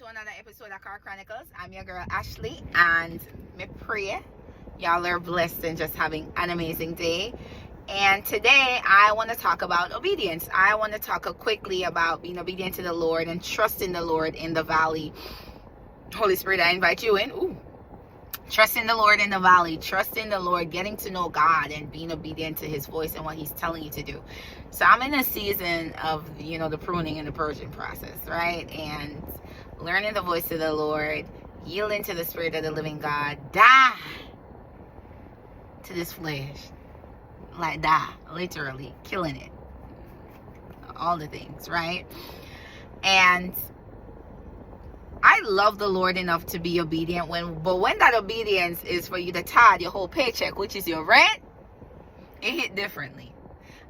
to another episode of Car Chronicles. I'm your girl Ashley, and me pray y'all are blessed and just having an amazing day. And today I want to talk about obedience. I want to talk quickly about being obedient to the Lord and trusting the Lord in the valley. Holy Spirit, I invite you in. Trusting the Lord in the valley, trusting the Lord, getting to know God and being obedient to his voice and what he's telling you to do. So I'm in a season of, the pruning and the purging process, right? And learning the voice of the Lord, yielding to the Spirit of the living God, die to this flesh. Like die, literally, killing it. All the things, right? And I love the Lord enough to be obedient but when that obedience is for you to tithe your whole paycheck, which is your rent, it hit differently.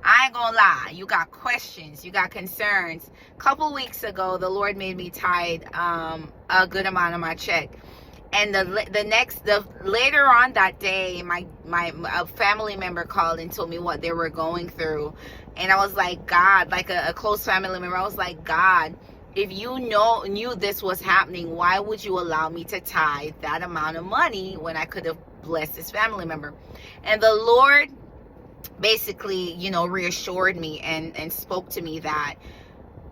I ain't gonna lie, you got questions, you got concerns. A couple weeks ago, the Lord made me tithe a good amount of my check. And later on that day, a family member called and told me what they were going through. And I was like, God, like a close family member, I was like, God, if you knew this was happening, why would you allow me to tithe that amount of money when I could have blessed this family member? And the Lord basically, reassured me and spoke to me that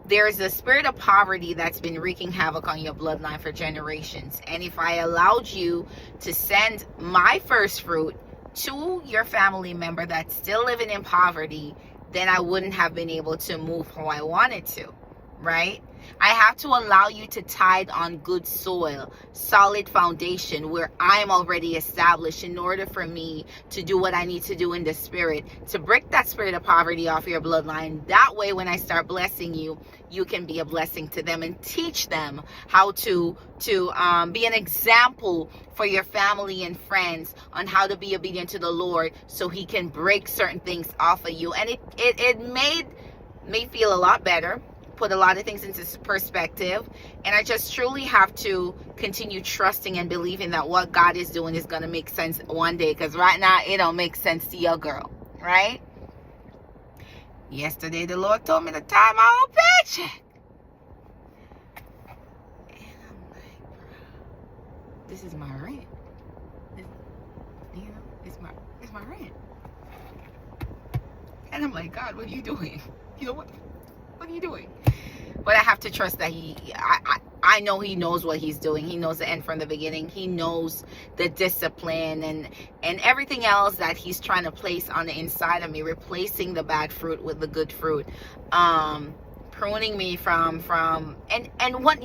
there's a spirit of poverty that's been wreaking havoc on your bloodline for generations. And if I allowed you to send my first fruit to your family member that's still living in poverty, then I wouldn't have been able to move how I wanted to, right? I have to allow you to tithe on good soil, solid foundation where I'm already established in order for me to do what I need to do in the spirit, to break that spirit of poverty off your bloodline. That way, when I start blessing you, you can be a blessing to them and teach them how to be an example for your family and friends on how to be obedient to the Lord so he can break certain things off of you. And it made me feel a lot better, put a lot of things into perspective, and I just truly have to continue trusting and believing that what God is doing is going to make sense one day, because right now it don't make sense to your girl, right? Yesterday the Lord told me to tie my whole paycheck, and I'm like, bro, this is my rent. It's my rent. And I'm like, God, what are you doing? What are you doing? But I have to trust that I know he knows what he's doing. He knows the end from the beginning. He knows the discipline and everything else that he's trying to place on the inside of me, replacing the bad fruit with the good fruit, pruning me from and what